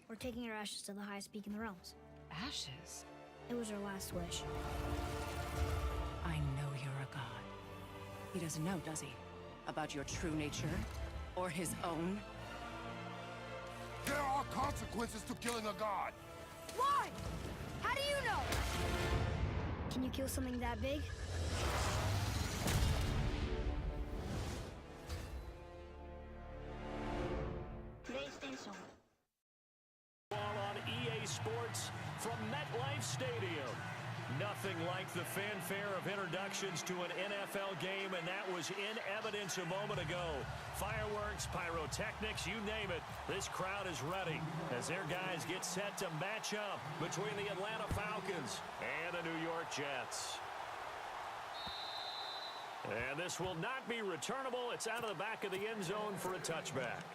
We're taking our ashes to the highest peak in the realms. Ashes? It was our last wish. I know you're a god. He doesn't know, does he? About your true nature? Or his own? There are consequences to killing a god! Why? How do you know? Can you kill something that big? PlayStation. Ball on EA Sports from MetLife Stadium. Nothing like the fanfare of introductions to an NFL game, and that was in evidence a moment ago. Fireworks, pyrotechnics, you name it. This crowd is ready as their guys get set to match up between the Atlanta Falcons and the New York Jets. And this will not be returnable. It's out of the back of the end zone for a touchback.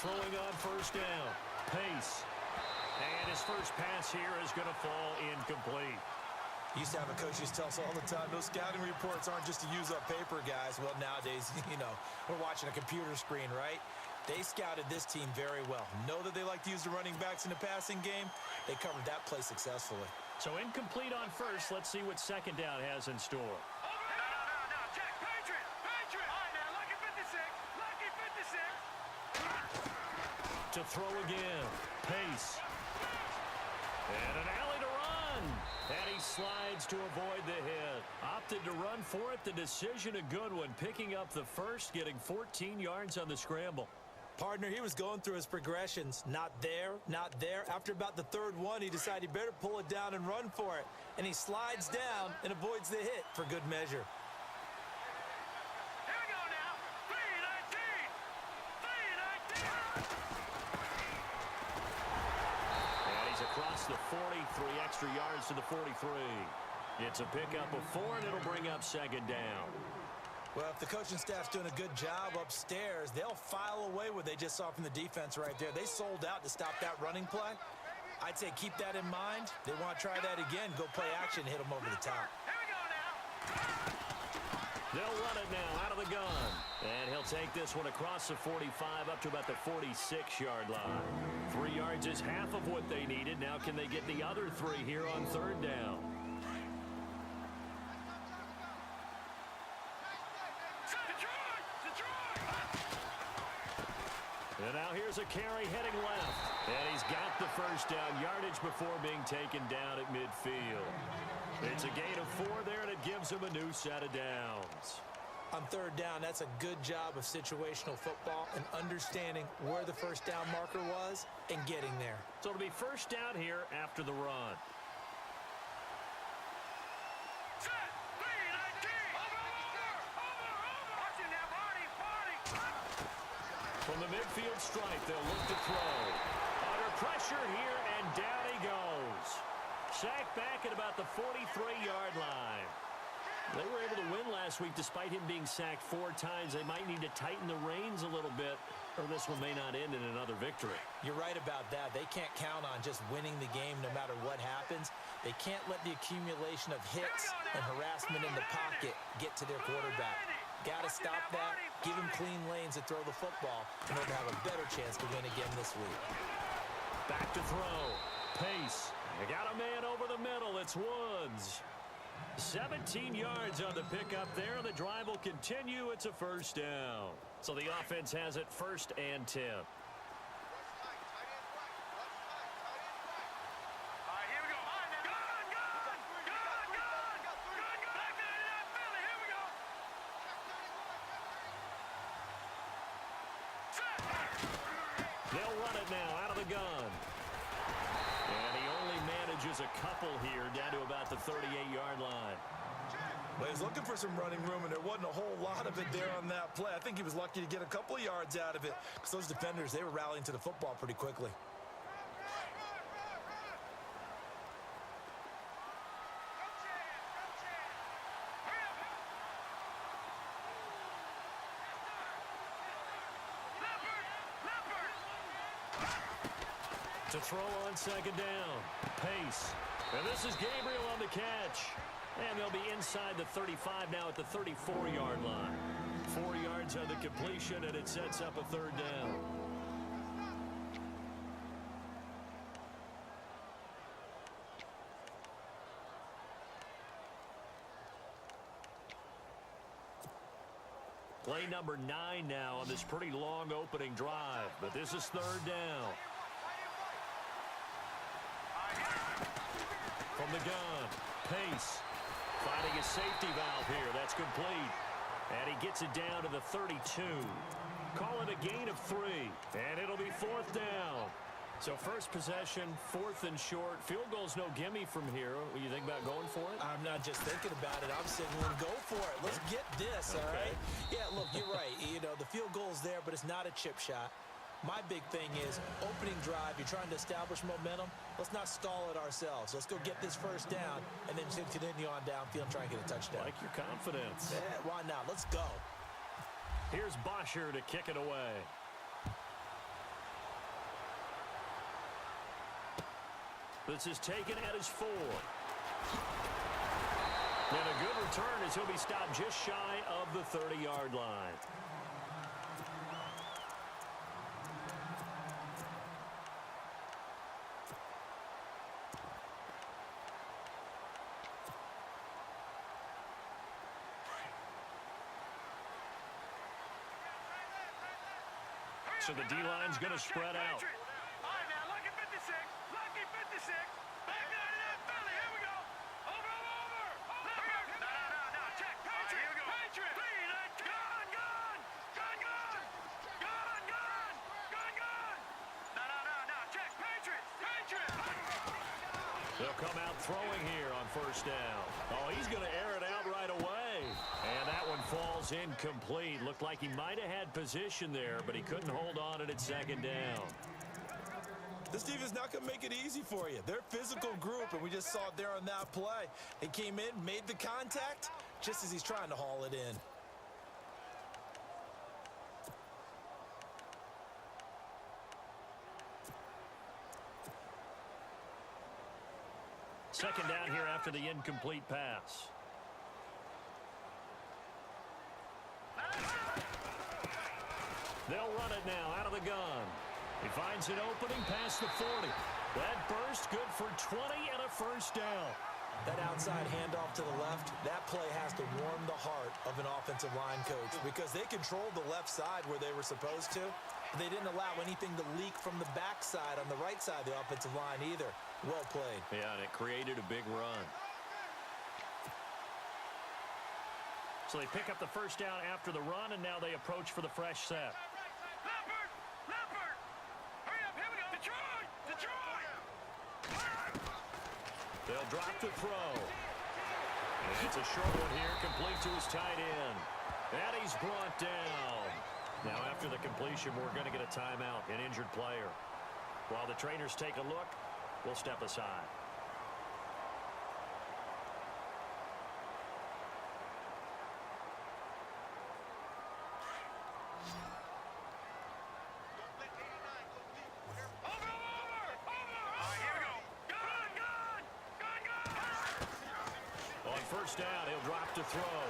Throwing on first down. Pace. And his first pass here is going to fall incomplete. Used to have a coach used to tell us all the time, those scouting reports aren't just to use up paper, guys. Well, nowadays, we're watching a computer screen, right? They scouted this team very well. Know that they like to use the running backs in the passing game. They covered that play successfully. So incomplete on first. Let's see what second down has in store. To throw again. Pace. And an alley to run. And he slides to avoid the hit. Opted to run for it. The decision a good one. Picking up the first, getting 14 yards on the scramble. Partner, he was going through his progressions. Not there, not there. After about the third one, he decided he better pull it down and run for it. And he slides down and avoids the hit for good measure. Across the 40, 3 extra yards to the 43. It's a pickup of 4, and it'll bring up second down. Well, if the coaching staff's doing a good job upstairs, they'll file away what they just saw from the defense right there. They sold out to stop that running play. I'd say keep that in mind. They want to try that again, go play action, hit them over the top. They'll run it now out of the gun. And he'll take this one across the 45 up to about the 46-yard line. 3 yards is half of what they needed. Now can they get the other 3 here on third down? And now here's a carry heading left. And he's got the first down yardage before being taken down at midfield. It's a gain of 4 there, and it gives him a new set of downs. On third down, that's a good job of situational football and understanding where the first down marker was and getting there. So it'll be first down here after the run. From the midfield stripe, they'll look to throw. Under pressure here, and down he goes. Sacked back at about the 43-yard line. They were able to win last week despite him being sacked 4 times. They might need to tighten the reins a little bit, or this one may not end in another victory. You're right about that. They can't count on just winning the game no matter what happens. They can't let the accumulation of hits and harassment in the pocket get to their quarterback. Got to stop that, give him clean lanes to throw the football in order to have a better chance to win again this week. Back to throw. Pace. They got a man over the middle. It's Woods. 17 yards on the pickup there. The drive will continue. It's a first down. So the offense has it first and 10. They'll run it now out of the gun. And he only manages a couple here down to about the 38-yard line. Well, he was looking for some running room, and there wasn't a whole lot of it there on that play. I think he was lucky to get a couple of yards out of it because those defenders, they were rallying to the football pretty quickly. To throw on second down. Pace. And this is Gabriel on the catch. And they'll be inside the 35 now at the 34-yard line. 4 yards on the completion, and it sets up a third down. Play number 9 now on this pretty long opening drive, but this is third down. From the gun, Pace finding a safety valve here. That's complete. And he gets it down to the 32. Call it a gain of 3, and it'll be fourth down. So first possession, 4th and short. Field goal's no gimme from here. What do you think about going for it? I'm not just thinking about it. I'm signaling go for it. Let's get this, all right? Yeah, look, you're right. You know, the field goal's there, but it's not a chip shot. My big thing is opening drive. You're trying to establish momentum. Let's not stall it ourselves. Let's go get this first down and then continue on downfield and try and get a touchdown. Like your confidence. Yeah, why not? Let's go. Here's Bosher to kick it away. This is taken at his 4. And a good return as he'll be stopped just shy of the 30-yard line. So the D-line's going to spread out. All right, now, lucky 56. Lucky 56. Back down to that belly. Here we go. Over. No. Check. Patriot. Here we go. Patriot. Gun. No. Check. Patriot. They'll come out throwing here on first down. Oh, he's going to air it out right away. And that one falls incomplete. Looked like he might have had position there, but he couldn't hold on it at second down. This defense not going to make it easy for you. They're a physical group, and we just saw it there on that play. He came in, made the contact, just as he's trying to haul it in. Second down here after the incomplete pass. They'll run it now out of the gun. He finds an opening past the 40. That burst good for 20 and a first down. That outside handoff to the left, that play has to warm the heart of an offensive line coach because they controlled the left side where they were supposed to. They didn't allow anything to leak from the backside on the right side of the offensive line either. Well played. Yeah, and it created a big run. So they pick up the first down after the run, and now they approach for the fresh set. Leopard. Hurry up. Here we go. Detroit. They'll drop the throw. And it's a short one here, complete to his tight end. And he's brought down. Now after the completion, we're going to get a timeout, an injured player. While the trainers take a look, we'll step aside. First down, he'll drop to throw.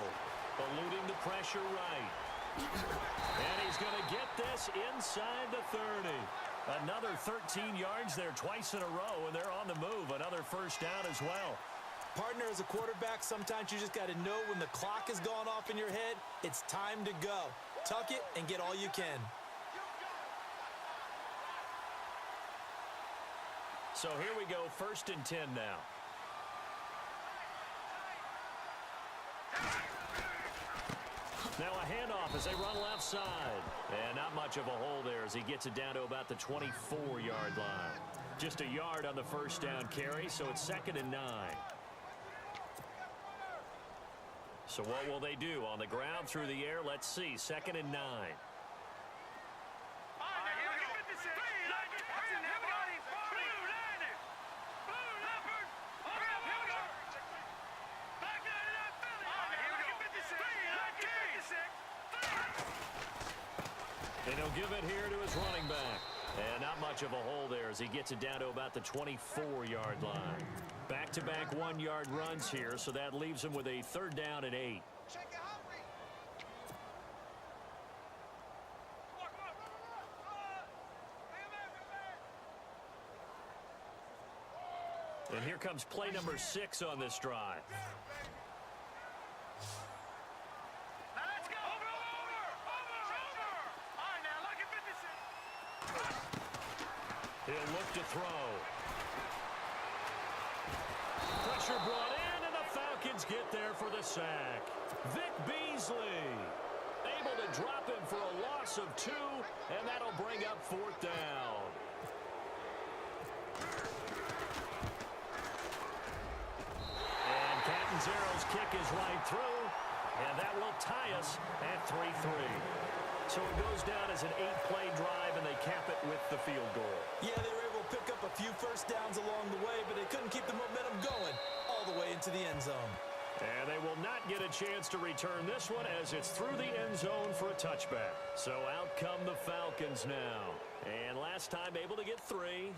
Eluding the pressure right. And he's going to get this inside the 30. Another 13 yards there twice in a row, and they're on the move. Another first down as well. Partner, as a quarterback, sometimes you just got to know when the clock has gone off in your head, it's time to go. Tuck it and get all you can. So here we go, 1st and 10 now. Now a handoff as they run left side. And not much of a hole there as he gets it down to about the 24-yard line. Just a yard on the first down carry, so it's 2nd and 9. So what will they do? On the ground, through the air, let's see. 2nd and 9. And he'll give it here to his running back. And not much of a hole there as he gets it down to about the 24-yard line. Back-to-back 1-yard runs here, so that leaves him with a 3rd down and 8. And here comes play number 6 on this drive. Let's go. Over. All right, now, lucky 56. He'll look to throw. Pressure brought in, and the Falcons get there for the sack. Vic Beasley able to drop him for a loss of 2, and that'll bring up 4th down. And Catanzaro's kick is right through, and that will tie us at 3-3. So it goes down as an 8-play drive, and they cap it with the field goal. Yeah, they were able to pick up a few first downs along the way, but they couldn't keep the momentum going all the way into the end zone. And they will not get a chance to return this one as it's through the end zone for a touchback. So out come the Falcons now. And last time able to get 3.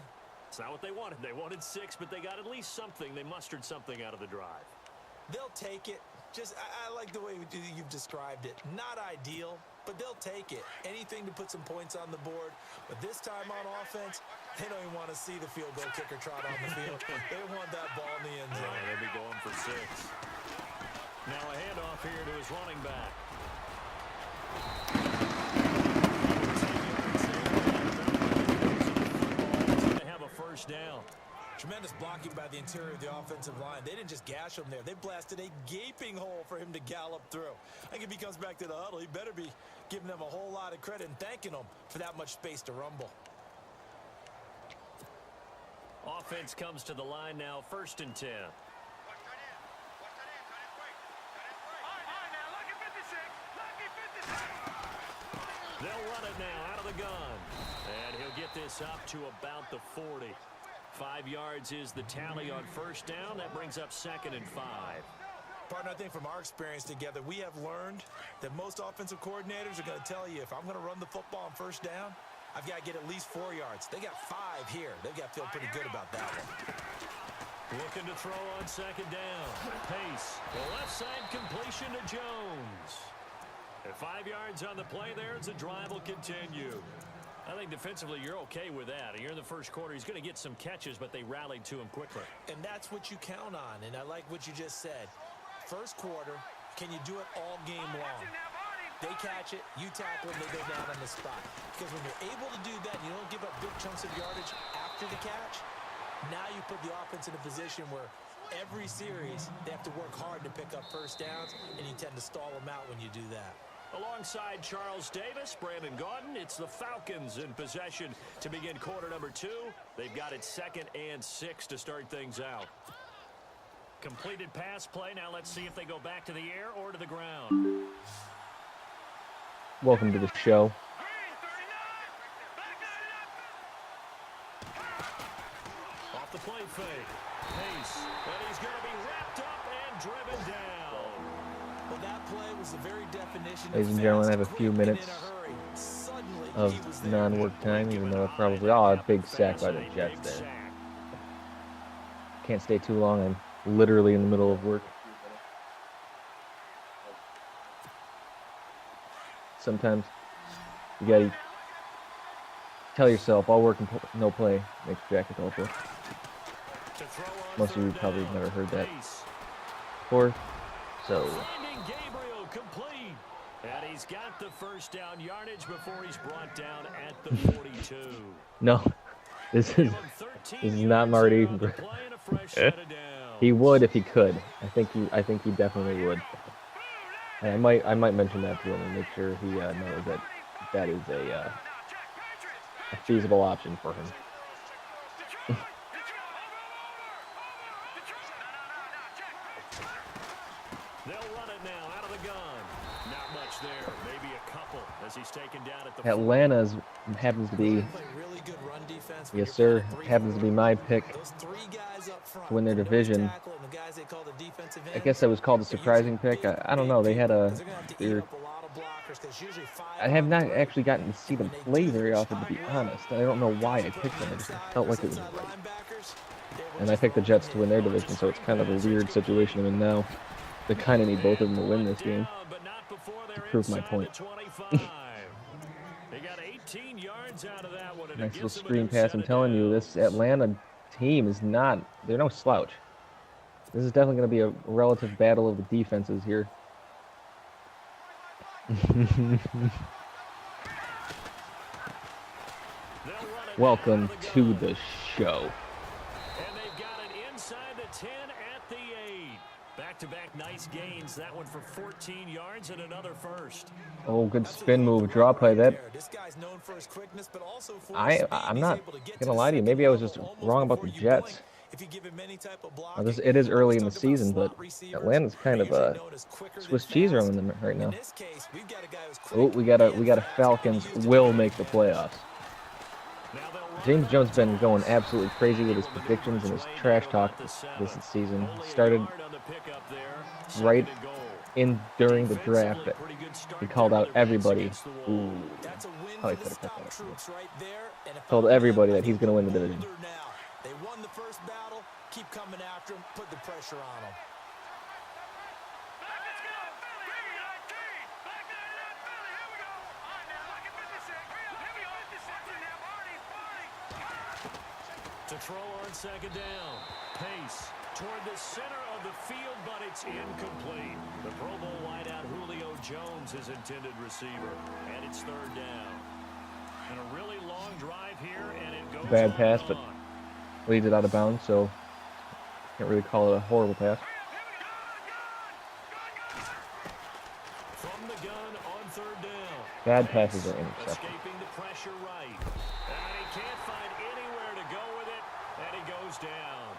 It's not what they wanted. They wanted 6, but they got at least something. They mustered something out of the drive. They'll take it. I like the way you've described it. Not ideal, but they'll take it. Anything to put some points on the board. But this time on offense, they don't even want to see the field goal kicker trot on the field. They want that ball in the end zone. Yeah, they'll be going for 6. Now a handoff here to his running back. They have a first down. Tremendous blocking by the interior of the offensive line. They didn't just gash him there. They blasted a gaping hole for him to gallop through. I think if he comes back to the huddle, he better be giving them a whole lot of credit and thanking them for that much space to rumble. Offense comes to the line now, 1st and 10. They'll run it now out of the gun. And he'll get this up to about the 40. 5 yards is the tally on first down. That brings up 2nd and 5. Partner, I think from our experience together, we have learned that most offensive coordinators are going to tell you, if I'm going to run the football on first down, I've got to get at least 4 yards. They got 5 here. They've got to feel pretty good about that one. Looking to throw on 2nd down. Pace. The left side completion to Jones. At 5 yards on the play there as the drive will continue. I think defensively you're okay with that. You're in the first quarter. He's going to get some catches, but they rallied to him quickly. And that's what you count on, and I like what you just said. First quarter, can you do it all game long? They catch it, you tackle them, they go down on the spot. Because when you're able to do that, you don't give up big chunks of yardage after the catch, now you put the offense in a position where every series they have to work hard to pick up first downs, and you tend to stall them out when you do that. Alongside Charles Davis, Brandon Gaudin, it's the Falcons in possession to begin quarter number 2. They've got it 2nd and 6 to start things out. Completed pass play. Now let's see if they go back to the air or to the ground. Welcome to the show. Off the play fake. Pace. And he's going to be wrapped up and driven down. Well, that play was the very definition. Ladies and gentlemen, I have a few minutes of non-work time, even though it's probably a big sack by the Jets there. Can't stay too long. I'm literally in the middle of work. Sometimes you gotta tell yourself, all work and no play makes Jack a culture. Most of you probably have never heard that before. So and he's got the first down yardage before he's brought down at the 42. No, this is not Marty. He would if he could. I think he definitely would. And I might mention that to him and make sure he knows that that is a feasible option for him. They'll run it now out of the gun. Not much there, maybe a couple as he's taken down at the Atlanta happens to be, yes sir, happens to be my pick to win their division. I guess that was called a surprising pick. I don't know. They're I have not actually gotten to see them play very often, to be honest. I don't know why I picked them. I just felt like it was right. And I picked the Jets to win their division, so it's kind of a weird situation I'm in now. They kind of need both of them to win this game to prove my point. Nice little screen pass. I'm telling you, this Atlanta team is not, they're no slouch. This is definitely going to be a relative battle of the defenses here. Welcome to the show. And they've got it inside the 10 at the 8. Back-to-back nice gains. That one for 14 yards and another first. Oh, good spin move, draw play. That I'm not gonna lie to you. Maybe I was just wrong about the Jets. It is early in the season, but Atlanta's kind of a Swiss cheese around them right now. Oh, we got a Falcons will make the playoffs. James Jones has been going absolutely crazy with his predictions and his trash talk this season. He started right in during the draft. He called out everybody. Ooh, probably could have kept that. Told everybody that he's going to win the division. They won the first battle. Keep coming after him. Put the pressure on him. To throw on second down. Pace toward the center of the field, but it's incomplete. The Pro Bowl wideout Julio Jones is intended receiver, and it's third down. And a really long drive here, and it goes bad pass, but leads it out of bounds, so can't really call it a horrible pass. From the gun on third down. Bad passes are intercepted. Escaping the pressure right. And he can't find anywhere to go with it, and he goes down.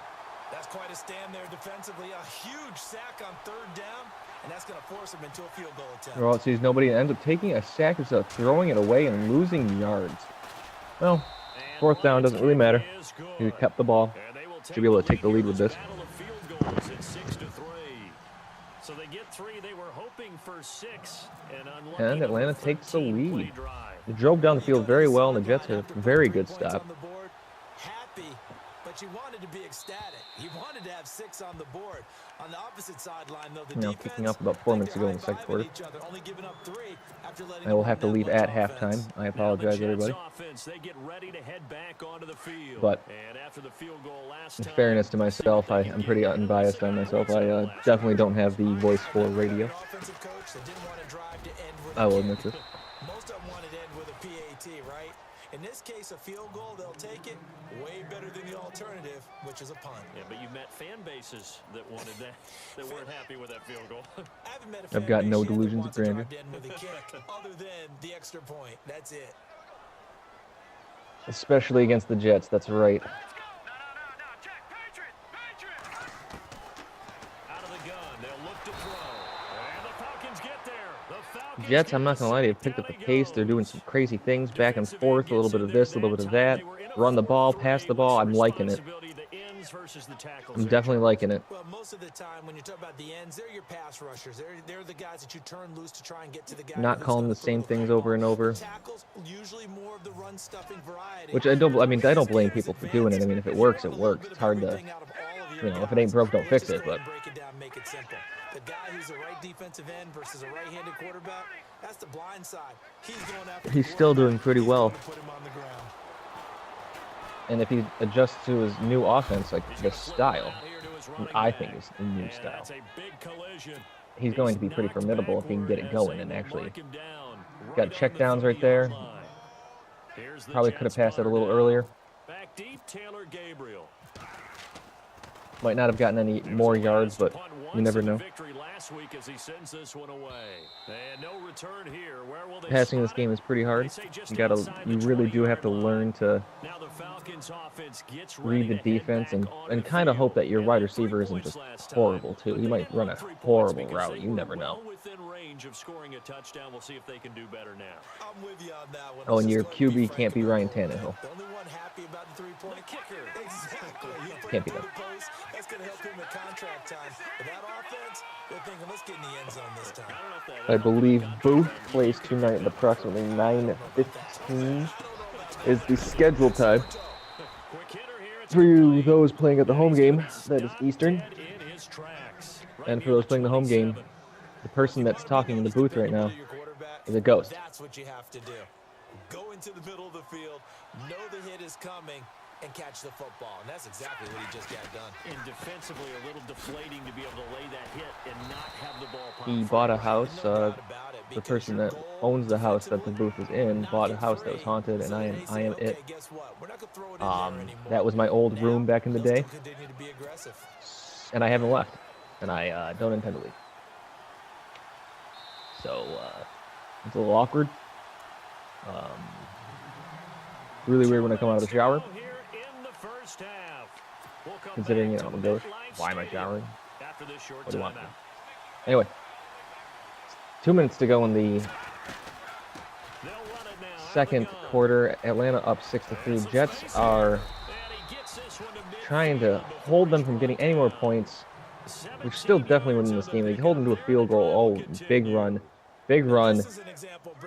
That's quite a stand there defensively. A huge sack on third down, and that's going to force him into a field goal attempt. Well, it sees nobody ends up taking a sack instead of throwing it away and losing yards. Well, fourth down doesn't really matter. He kept the ball. Should be able to take the lead with this. So they get 3. They were hoping for 6, and Atlanta takes the lead. They drove down the field very well, and the Jets had a very good stop. Happy, but you wanted to be ecstatic. You wanted to have 6 on the board. On the opposite sideline, though, the defense, picking up about 4 minutes ago in the second quarter. I will have to leave at halftime. I apologize, everybody. But in fairness to myself, I'm pretty unbiased on myself. I definitely don't have the voice for radio. I will admit this. Most of them wanted to end with a PAT, right? In this case, a field goal, they'll take it. Way better than the alternative, which is a punt. Yeah, but you met fan bases that wanted that, that weren't happy with that field goal. I've got no delusions of grandeur. Other than the extra point, that's it. Especially against the Jets, that's right. Jets, I'm not going to lie to you, picked up the pace. They're doing some crazy things, back and forth, a little bit of this, a little bit of that. Run the ball, pass the ball. I'm liking it. I'm definitely liking it. Well, most of the time when you talk about the ends, they're your pass rushers. They're the guys that you turn loose to try and get to the guy. Not calling the same things over and over. Tackles, usually more of the run stuffing variety. Which I don't blame people for doing it. I mean, if it works, it works. It's hard to, if it ain't broke, don't fix it, but break it down, make it simple. The guy who's a right defensive end versus a right-handed quarterback, that's the blind side. He's still doing pretty well. And if he adjusts to his new offense, like the style, I think is a new style, he's going to be pretty formidable if he can get it going and actually got check downs right there. Probably could have passed it a little earlier. Might not have gotten any more yards, but you never know. Passing this game is pretty hard. You really do have to learn to Falcons offense gets read the defense and kind of hope that your wide receiver isn't just horrible too. He might run a horrible route. You never know. Within range of scoring a touchdown. We'll see if they can do better now. I'm with you on that one. Oh, and your QB can't be Ryan Tannehill. The only one happy about the three-point kicker. Exactly. Can't be that. That's going to help him in contract time. But that offense, they're thinking, let's get in the end zone this time. I believe Booth plays tonight at approximately 9:15 is the schedule time. For those playing at the home game, that is Eastern. And for those playing the home game, the person that's talking in the booth right now is a ghost. That's what you have to do. Go into the middle of the field, know the hit is coming, and catch the football. And that's exactly what he just got done. And defensively, a little deflating to be able to lay that hit and not have the ball pop. He bought a house. The person that owns the house that the booth is in bought a house that was haunted, and I am it. That was my old room back in the day, and I haven't left, and I don't intend to leave. So it's a little awkward. Really weird when I come out of the shower. Considering, you know, I'm a ghost. Why am I showering? What do you want? Anyway, 2 minutes to go in the second quarter. Atlanta up 6-3. Jets are trying to hold them from getting any more points, which still definitely winning this game. They hold them to a field goal. Oh, big run. Big run.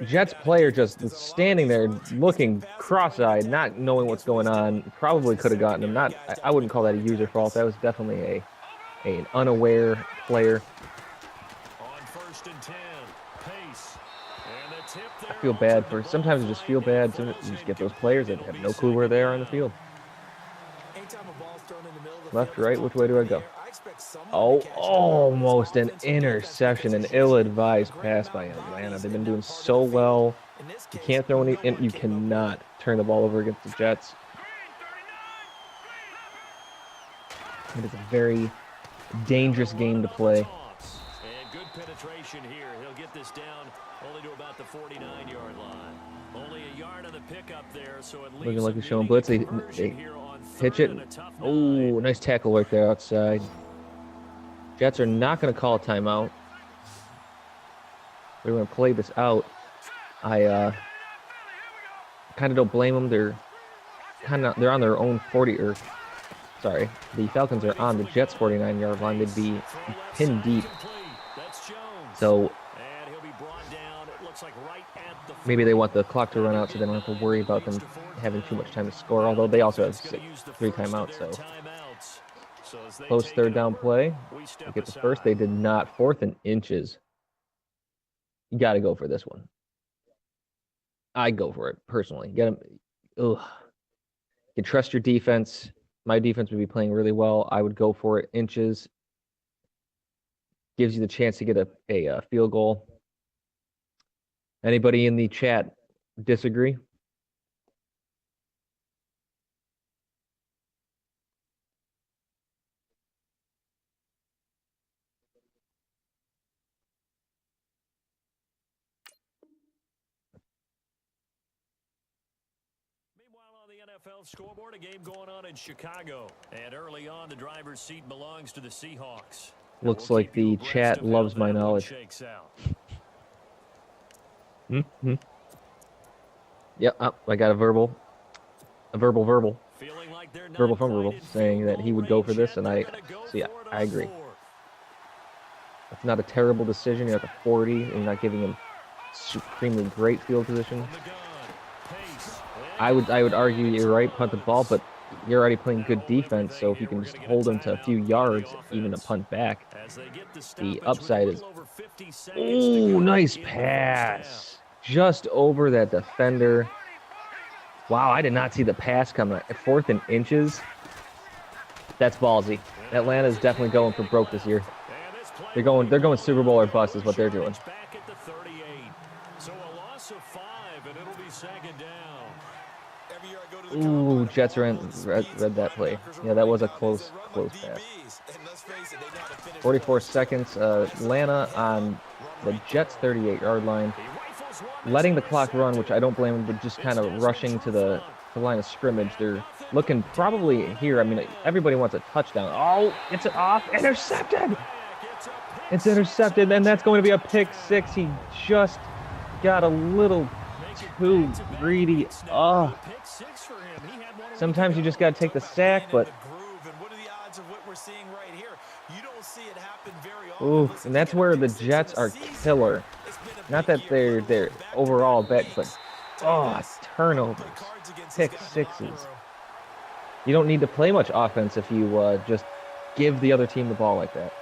Jets player just standing there looking cross-eyed, not knowing what's going on. Probably could have gotten him. I wouldn't call that a user fault. That was definitely an unaware player. I feel bad for. Sometimes I just feel bad. Sometimes you just get those players that have no clue where they are on the field. Left, right, which way do I go? Oh, almost an interception, an ill-advised pass by Atlanta. They've been doing so well. You can't throw any, and you cannot turn the ball over against the Jets. It is a very dangerous game to play. And good penetration here. He'll get this down only to about the 49-yard line. Only a yard on the pickup there, so it looking like a showing blitz. They pitch it. Oh, nice tackle right there outside. Jets are not going to call a timeout. They're going to play this out. I kind of don't blame them. They're on their own 40 or sorry, the Falcons are on the Jets 49-yard line. They'd be pinned deep. So maybe they want the clock to run out so they don't have to worry about them having too much time to score, although they also have 3 timeouts, so close third down play. They get the first. They did not. 4th and inches. You got to go for this one. I go for it personally. Get them. Ugh. You can trust your defense. My defense would be playing really well. I would go for it. Inches gives you the chance to get a field goal. Anybody in the chat disagree? NFL scoreboard, a game going on in Chicago, and early on the driver's seat belongs to the Seahawks. Looks like the chat loves my knowledge. Yep, I got a verbal from verbal saying that he would go for this, and I agree. That's not a terrible decision. You're at the 40, and you're not giving him supremely great field position. I would argue you're right, punt the ball, but you're already playing good defense, so if you can just hold them to a few yards, even a punt back, the upside is... Ooh, nice pass. Just over that defender. Wow, I did not see the pass coming. At 4th and inches, that's ballsy. Atlanta's definitely going for broke this year. They're going Super Bowl or bust is what they're doing. Ooh, Jets read that play. Yeah, that was a close pass. 44 seconds. Atlanta on the Jets' 38-yard line, letting the clock run, which I don't blame them, but just kind of rushing to the the line of scrimmage. They're looking probably here. I mean, everybody wants a touchdown. Oh, it's off. Intercepted. It's intercepted, and that's going to be a pick six. He just got a little too greedy. Oh. Sometimes you just got to take the sack, but ooh, and that's where the Jets are killer. Not that they're overall bad, but turnovers, pick sixes. You don't need to play much offense if you just give the other team the ball like that.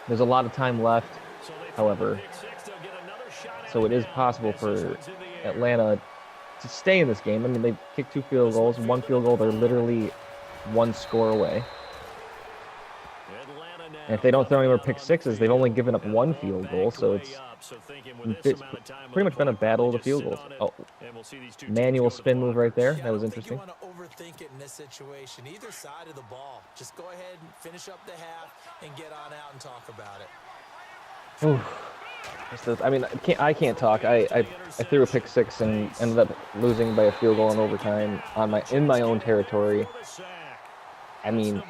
There's a lot of time left, however, so it is possible for Atlanta to stay in this game. I mean, they kicked 2 field goals, 1 field goal. They're literally 1 score away. And if they don't throw any more pick sixes, they've only given up 1 field goal, so it's pretty much been a battle of the field goals. Oh, manual spin move right there. That was interesting. You don't want to overthink it in this situation. Either side of the ball. Just go ahead and finish up the half and get on out and talk about it. Ooh. I mean, I can't talk. I threw a pick six and ended up losing by a field goal in overtime in my own territory. I mean,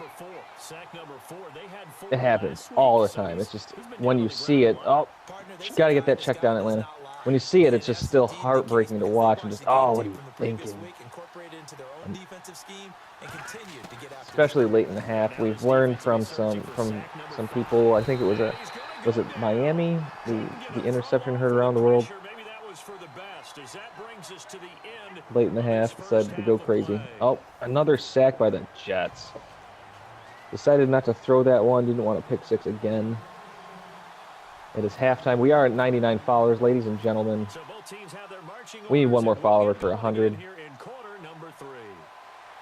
it happens all the time. It's just when you see it, you got to get that check down, Atlanta. When you see it, it's just still heartbreaking to watch and just, what are you thinking? Especially late in the half, we've learned from some people. I think it was it Miami? The interception heard around the world. Late in the half, decided to go crazy. Oh, another sack by the Jets. Decided not to throw that one. Didn't want to pick six again. It is halftime. We are at 99 followers, ladies and gentlemen. We need 1 more follower for 100.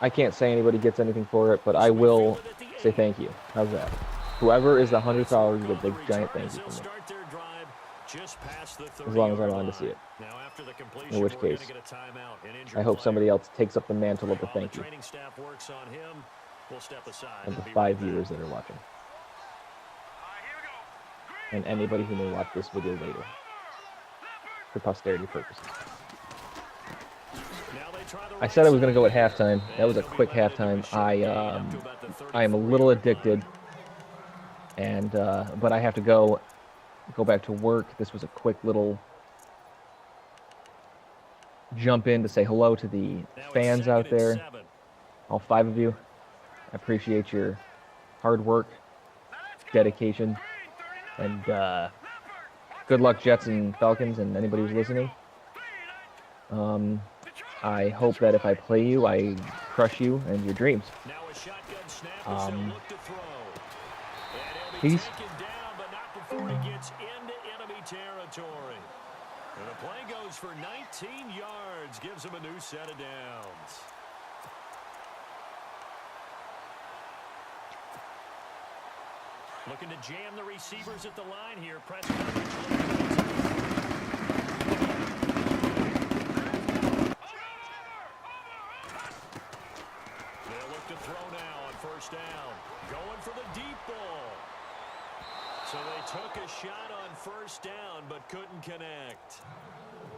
I can't say anybody gets anything for it, but I will say thank you. How's that? Whoever is the 100 followers, you get a big giant thank you from me. As long as I'm on to see it. In which case, I hope somebody else takes up the mantle of the thank you. And the 5 viewers that are watching. And anybody who may watch this video later. For posterity purposes. I said I was going to go at halftime. That was a quick halftime. I am a little addicted. And but I have to go back to work. This was a quick little jump in to say hello to the fans out there. All 5 of you. I appreciate your hard work, dedication, and good luck, Jets and Falcons, and anybody who's listening. I hope that if I play you, I crush you and your dreams. Peace. And the play goes for 19 yards, gives him a new set of downs. Looking to jam the receivers at the line here. Press coverage. They'll look to throw now on first down. Going for the deep ball. So they took a shot on first down, but couldn't connect.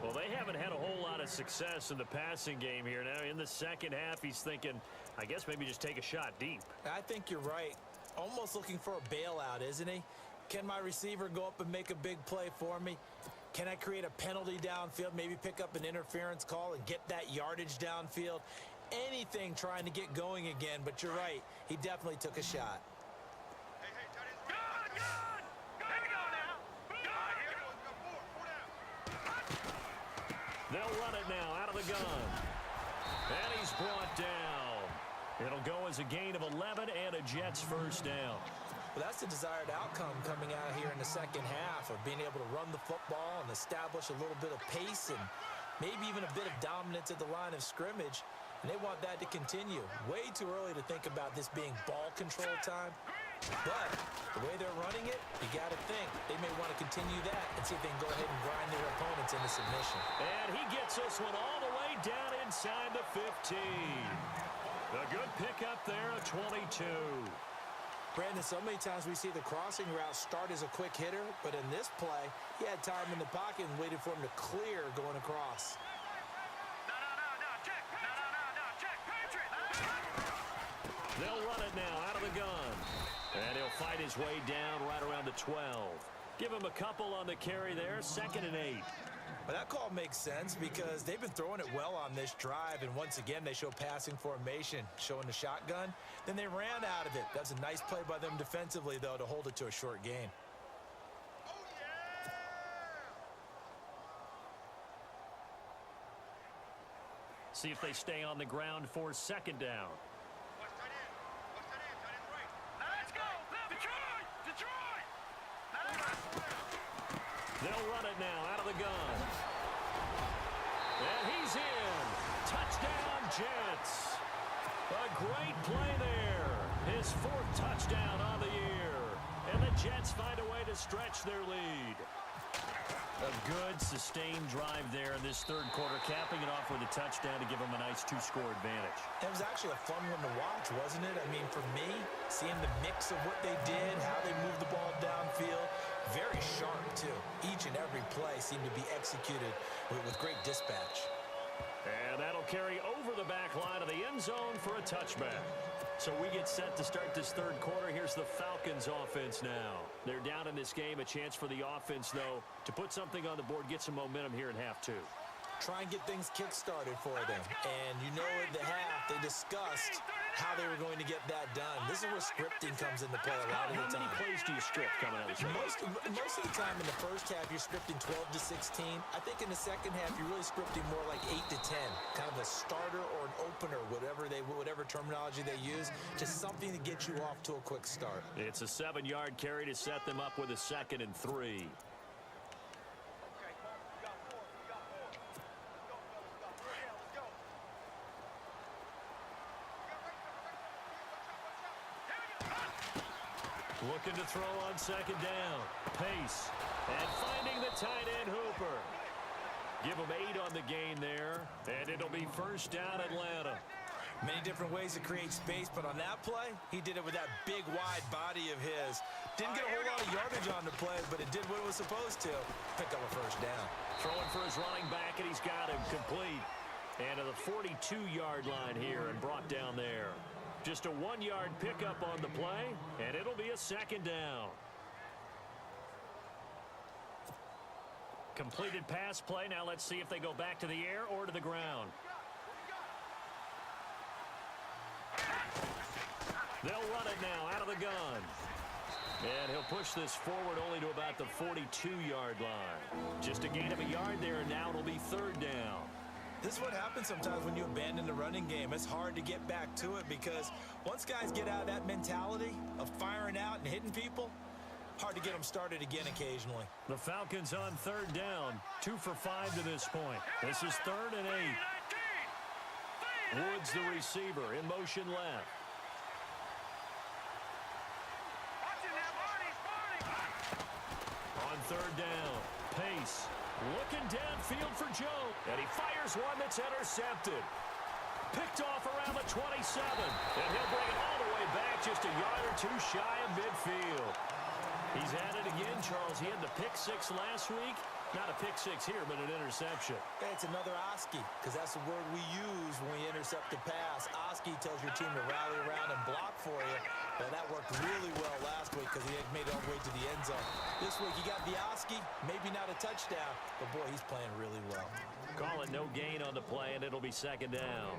Well, they haven't had a whole lot of success in the passing game here. Now, in the second half, he's thinking, I guess maybe just take a shot deep. I think you're right. Almost looking for a bailout, isn't he? Can my receiver go up and make a big play for me? Can I create a penalty downfield, maybe pick up an interference call and get that yardage downfield? Anything trying to get going again, but you're right. He definitely took a shot. They'll run it now out of the gun. And he's brought down. It'll go as a gain of 11 and a Jets first down. Well, that's the desired outcome coming out here in the second half of being able to run the football and establish a little bit of pace and maybe even a bit of dominance at the line of scrimmage. And they want that to continue. Way too early to think about this being ball control time. But the way they're running it, you got to think they may want to continue that and see if they can go ahead and grind their opponents into submission. And he gets this one all the way down inside the 15. A good pickup there, a 22. Brandon, so many times we see the crossing route start as a quick hitter, but in this play, he had time in the pocket and waited for him to clear going across. No, Jet. fight his way down right around the 12. Give him a couple on the carry there, 2nd and 8. But that call makes sense because they've been throwing it well on this drive, and once again they show passing formation, showing the shotgun. Then they ran out of it. That's a nice play by them defensively, though, to hold it to a short gain. See if they stay on the ground for 2nd down. Let's go! Detroit! Detroit! They'll run it now out of the gun. And he's in. Touchdown, Jets. A great play there. His 4th touchdown on the year. And the Jets find a way to stretch their lead. A good, sustained drive there in this 3rd quarter, capping it off with a touchdown to give them a nice 2-score advantage. It was actually a fun one to watch, wasn't it? I mean, for me, seeing the mix of what they did, how they moved the ball downfield, very sharp, too. Each and every play seemed to be executed with great dispatch. And that'll carry over the back line of the end zone for a touchback. So we get set to start this 3rd quarter. Here's the Falcons offense now. They're down in this game. A chance for the offense, though, to put something on the board, get some momentum here in half 2. Try and get things kick-started for them. And you know at the half, they discussed how they were going to get that done. This is where scripting comes into play a lot of the time. How many plays do you script coming out of this? Most of the time in the first half, you're scripting 12 to 16. I think in the second half, you're really scripting more like 8 to 10. Kind of a starter or an opener, whatever terminology they use. Just something to get you off to a quick start. It's a 7-yard carry to set them up with a 2nd and 3. Looking to throw on 2nd down. Pace. And finding the tight end Hooper. Give him 8 on the gain there. And it'll be 1st down Atlanta. Many different ways to create space, but on that play, he did it with that big, wide body of his. Didn't get a whole lot of yardage on the play, but it did what it was supposed to. Pick up a 1st down. Throwing for his running back, and he's got him complete. And to the 42-yard line here and brought down there. Just a 1-yard pickup on the play, and it'll be a 2nd down. Completed pass play. Now let's see if they go back to the air or to the ground. They'll run it now out of the gun. And he'll push this forward only to about the 42-yard line. Just a gain of a yard there, and now it'll be 3rd down. This is what happens sometimes when you abandon the running game. It's hard to get back to it because once guys get out of that mentality of firing out and hitting people, hard to get them started again occasionally. The Falcons on 3rd down, 2 for 5 to this point. This is 3rd and 8. Woods, the receiver, in motion left. On 3rd down, Pace. Looking downfield for Joe. And he fires one that's intercepted. Picked off around the 27. And he'll bring it all the way back just a yard or 2 shy of midfield. He's at it again, Charles. He had the pick 6 last week. Not a pick 6 here, but an interception. Hey, it's another Oski, because that's the word we use when we intercept a pass. Oski tells your team to rally around and block for you. Well, that worked really well last week because he had made it all the way to the end zone. This week, he got the Oski, maybe not a touchdown, but boy, he's playing really well. Call it no gain on the play, and it'll be 2nd down.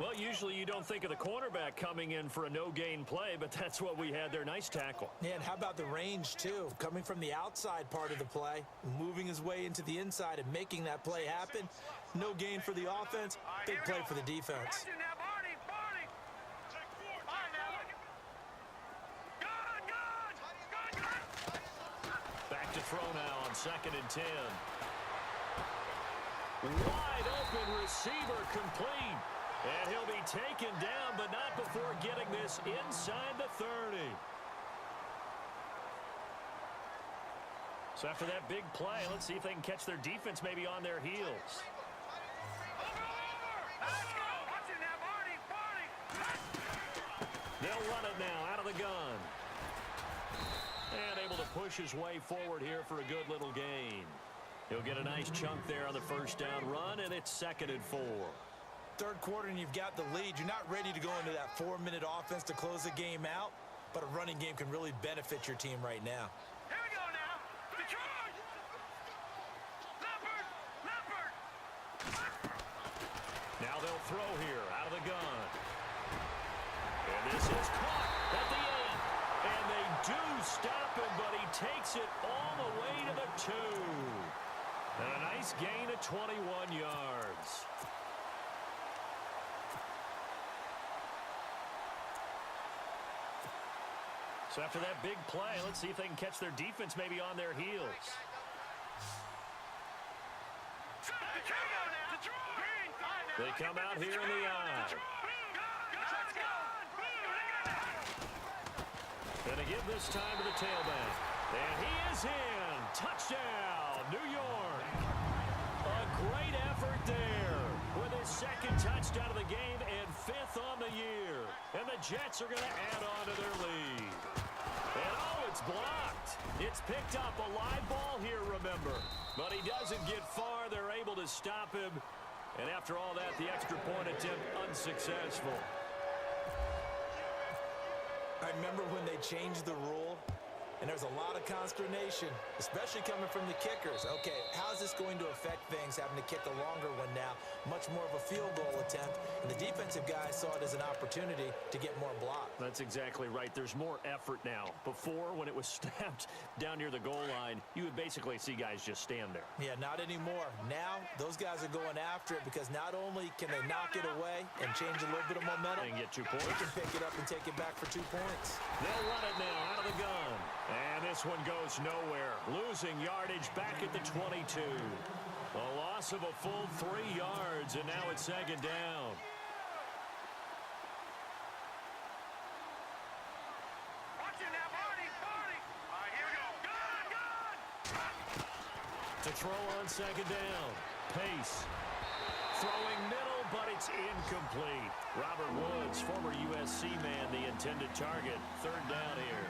Well, usually you don't think of the cornerback coming in for a no-gain play, but that's what we had there. Nice tackle. Yeah, and how about the range, too? Coming from the outside part of the play, moving his way into the inside and making that play happen. No gain for the offense, big play for the defense. Back to throw now on 2nd and 10. Wide open receiver complete. And he'll be taken down, but not before getting this inside the 30. So after that big play, let's see if they can catch their defense maybe on their heels. They'll run it now out of the gun. And able to push his way forward here for a good little gain. He'll get a nice chunk there on the 1st down run, and it's 2nd and 4. 3rd quarter and you've got the lead. You're not ready to go into that 4-minute offense to close the game out. but a running game can really benefit your team right now. Here we go now. Detroit! Leopard! Leopard! Now they'll throw here out of the gun. And this is caught at the 8. And they do stop him, but he takes it all the way to the 2. And a nice gain of 21 yards. So after that big play, let's see if they can catch their defense maybe on their heels. They come out here in the eye. And they give this time to the tailback. And he is in. Touchdown, New York. A great effort there with his second touchdown of the game and 5th on the year. And the Jets are going to add on to their lead. And oh, it's blocked. It's picked up, a live ball here, remember. But he doesn't get far. They're able to stop him. And after all that, the extra point attempt unsuccessful. I remember when they changed the rule, and there's a lot of consternation, especially coming from the kickers. Okay, how's this going to affect things, having to kick a longer one now, much more of a field goal attempt, and the defensive guys saw it as an opportunity to get more block. That's exactly right. There's more effort now. Before, when it was snapped down near the goal line, you would basically see guys just stand there. Yeah, not anymore. Now, those guys are going after it because not only can they knock it away and change a little bit of momentum, They can get 2 points. they can pick it up and take it back for 2 points. They'll run it now out of the gun. And this one goes nowhere. Losing yardage back at the 22. A loss of a full 3 yards, and now it's 2nd down. Watch it now, Barney! Barney! All right, here we go. Gun! Gun! To throw on 2nd down. Pace. Throwing middle, but it's incomplete. Robert Woods, former USC man, the intended target. 3rd down here.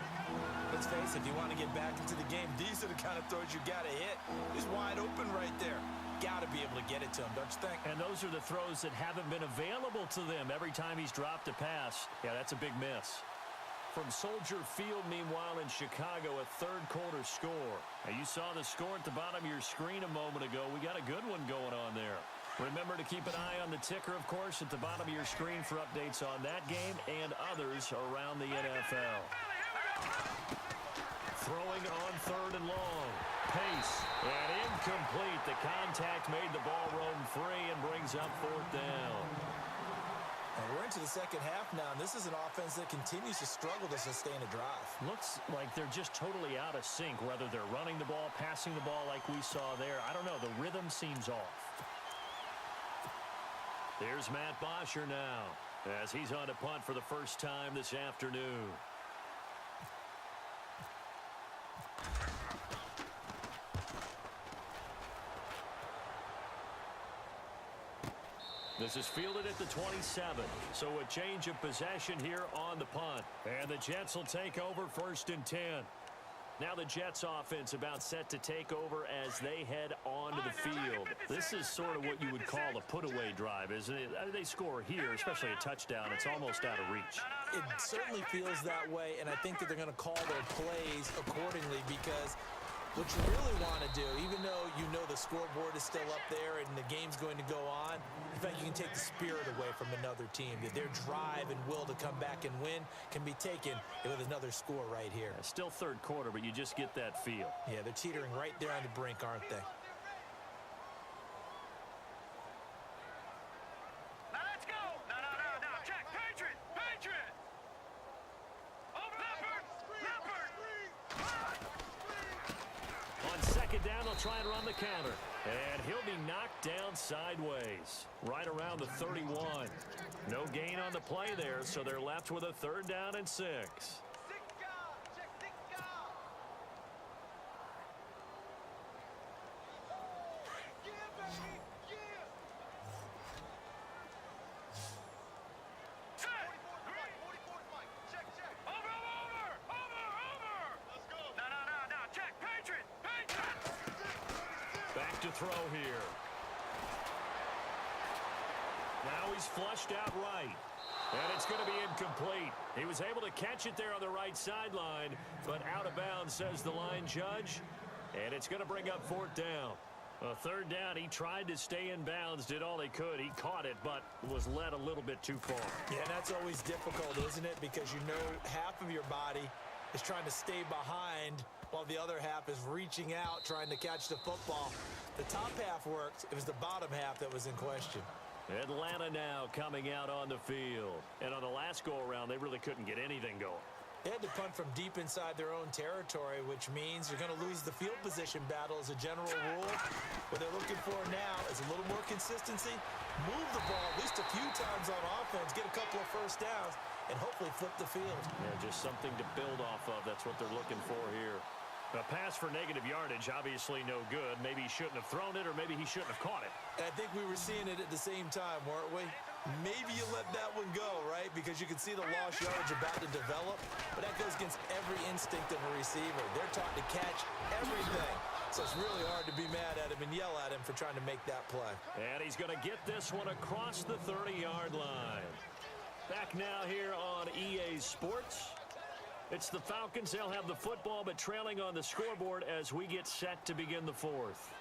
Let's face it, if you want to get back into the game, these are the kind of throws you got to hit. He's wide open right there. Got to be able to get it to him, don't you think? And those are the throws that haven't been available to them every time he's dropped a pass. Yeah, that's a big miss. From Soldier Field, meanwhile, in Chicago, a 3rd quarter score. Now, you saw the score at the bottom of your screen a moment ago. We got a good one going on there. Remember to keep an eye on the ticker, of course, at the bottom of your screen for updates on that game and others around the NFL. Throwing on 3rd and long. Pace. And incomplete. The contact made the ball roam free and brings up 4th down. And we're into the second half now, and this is an offense that continues to struggle to sustain a drive. Looks like they're just totally out of sync, whether they're running the ball, passing the ball like we saw there. I don't know. The rhythm seems off. There's Matt Bosher now as he's on to punt for the first time this afternoon. This is fielded at the 27, so a change of possession here on the punt. And the Jets will take over 1st and 10. Now the Jets offense about set to take over as they head onto the field. This is sort of what you would call a put-away drive, isn't it? They score here, especially a touchdown. It's almost out of reach. It certainly feels that way, and I think that they're going to call their plays accordingly because what you really want to do, even though you know the scoreboard is still up there and the game's going to go on, in fact, you can take the spirit away from another team. That their drive and will to come back and win can be taken with another score right here. Still 3rd quarter, but you just get that feel. Yeah, they're teetering right there on the brink, aren't they? Now let's go! No, check! Patriot! Patriot! Over Leopard! Leopard! On 2nd down, they'll try and run the counter. And he'll be knocked down sideways, right around the 31. No gain on the play there, so they're left with a 3rd down and 6. Back to throw here. Now he's flushed out right. And it's going to be incomplete. He was able to catch it there on the right sideline, but out of bounds, says the line judge. And it's going to bring up 4th down. A 3rd down, he tried to stay in bounds, did all he could. He caught it, but was led a little bit too far. Yeah, that's always difficult, isn't it? Because you know half of your body is trying to stay behind while the other half is reaching out, trying to catch the football. The top half worked. It was the bottom half that was in question. Atlanta now coming out on the field. And on the last go-around, they really couldn't get anything going. They had to punt from deep inside their own territory, which means you're going to lose the field position battle as a general rule. What they're looking for now is a little more consistency, move the ball at least a few times on offense, get a couple of first downs, and hopefully flip the field. Yeah, just something to build off of. That's what they're looking for here. A pass for negative yardage, obviously no good. Maybe he shouldn't have thrown it, or maybe he shouldn't have caught it. And I think we were seeing it at the same time, weren't we? Maybe you let that one go, right? Because you can see the lost yardage about to develop. But that goes against every instinct of a receiver. They're taught to catch everything. So it's really hard to be mad at him and yell at him for trying to make that play. And he's going to get this one across the 30-yard line. Back now here on EA Sports. It's the Falcons. They'll have the football, but trailing on the scoreboard as we get set to begin the 4th.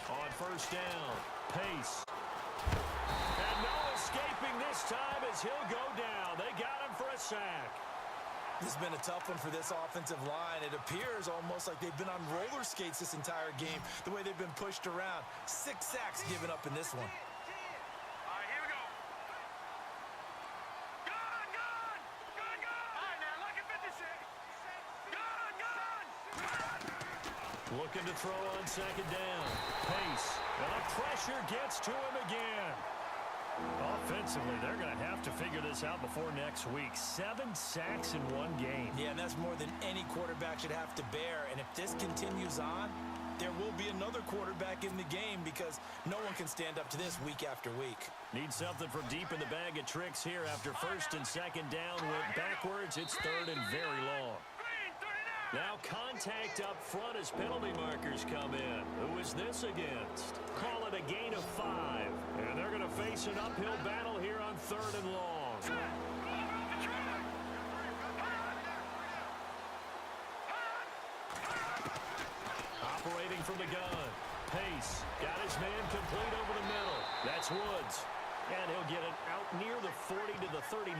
On 1st down, Pace. And no escaping this time as he'll go down. They got him for a sack. This has been a tough one for this offensive line. It appears almost like they've been on roller skates this entire game, the way they've been pushed around. 6 sacks given up in this one. All right, here we go. Gun! All right, now, lucky 56. Gun! Looking to throw on 2nd down. Pace. And the pressure gets to him again. Offensively, they're going to have to figure this out before next week. 7 sacks in one game. Yeah, and that's more than any quarterback should have to bear. And if this continues on, there will be another quarterback in the game because no one can stand up to this week after week. Need something from deep in the bag of tricks here after 1st and 2nd down. Went backwards. It's 3rd and very long. Now contact up front as penalty markers come in. Who is this against? Call it a gain of 5. And they're going to face an uphill battle here on 3rd and long. Operating from the gun. Pace. Got his man complete over the middle. That's Woods. And he'll get it out near the 40 to the 39.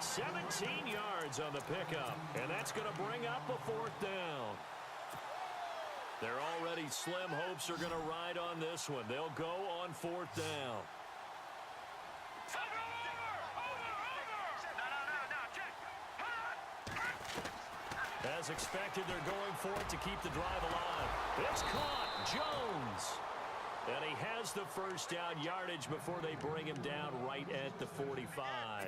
17 yards on the pickup. And that's going to bring up a 4th down. Their already slim hopes are going to ride on this one. They'll go on 4th down. As expected, they're going for it to keep the drive alive. It's caught. Jones. And he has the first down yardage before they bring him down right at the 45.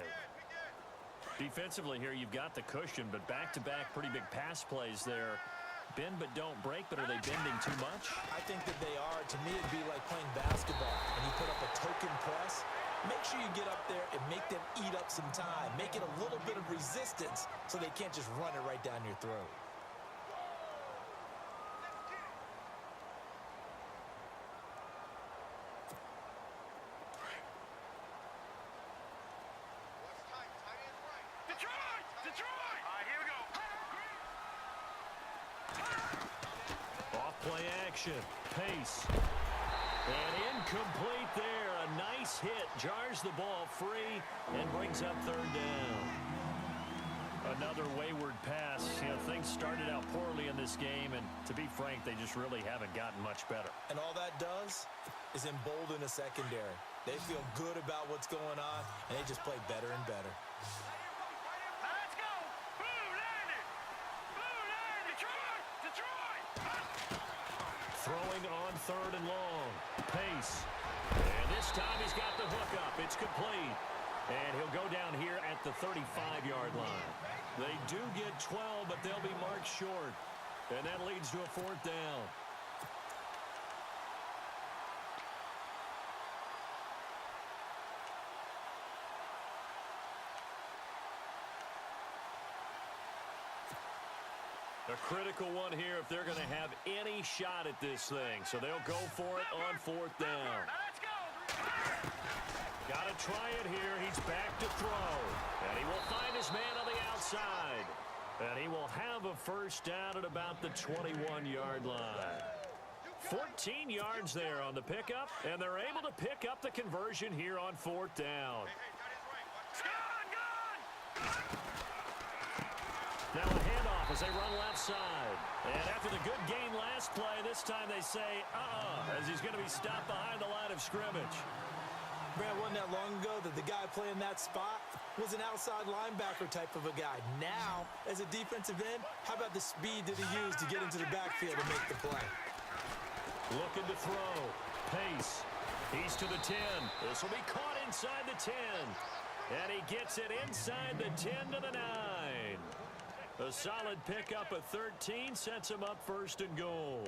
Defensively here, you've got the cushion, but back-to-back pretty big pass plays there. Bend but don't break, but are they bending too much? I think that they are. To me, it'd be like playing basketball, and you put up a token press. Make sure you get up there and make them eat up some time. Make it a little bit of resistance so they can't just run it right down your throat. Detroit! All right, here we go. Off play action. Pace. And incomplete there. A nice hit. Jars the ball free and brings up 3rd down. Another wayward pass. You know, things started out poorly in this game, and to be frank, they just really haven't gotten much better. And all that does is embolden a secondary. They feel good about what's going on, and they just play better and better. Let's go! Blue landed! Blue landed! Detroit! Throwing on 3rd and long. Pace. And this time he's got the hook up. It's complete. And he'll go down here at the 35-yard line. They do get 12, but they'll be marked short. And that leads to a 4th down. A critical one here if they're going to have any shot at this thing. So they'll go for it on 4th down. Got to try it here. He's back to throw. And he will find his man on the outside. And he will have a first down at about the 21-yard line. 14 yards there on the pickup, and they're able to pick up the conversion here on 4th down. Now a handoff as they run left side. And after the good gain last play, this time they say, as he's going to be stopped behind the line of scrimmage. Brad, wasn't that long ago that the guy playing that spot was an outside linebacker type of a guy. Now, as a defensive end, how about the speed that he used to get into the backfield to make the play? Looking to throw. Pace. He's to the 10. This will be caught inside the 10. And he gets it inside the 10 to the 9. A solid pickup of 13 sets him up 1st and goal.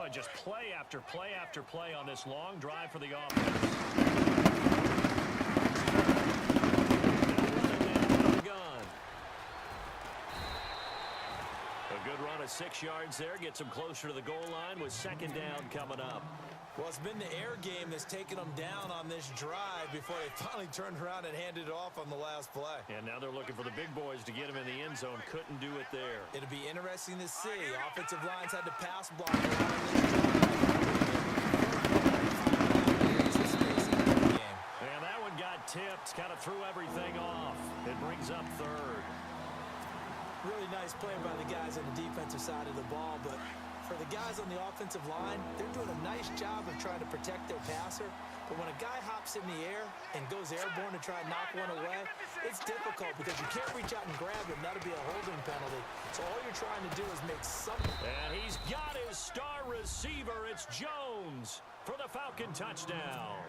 Oh, just play after play after play on this long drive for the offense. A good run of 6 yards there. Gets him closer to the goal line with 2nd down coming up. Well, it's been the air game that's taken them down on this drive before they finally turned around and handed it off on the last play. And now they're looking for the big boys to get him in the end zone. Couldn't do it there. It'll be interesting to see. Offensive lines had to pass block a lot on this drive. And that one got tipped. Kind of threw everything off. It brings up 3rd. Really nice play by the guys on the defensive side of the ball, but for the guys on the offensive line, they're doing a nice job of trying to protect their passer. But when a guy hops in the air and goes airborne to try and knock one away, it's difficult because you can't reach out and grab him. That'll be a holding penalty. So all you're trying to do is make something. And he's got his star receiver. It's Jones for the Falcon touchdown.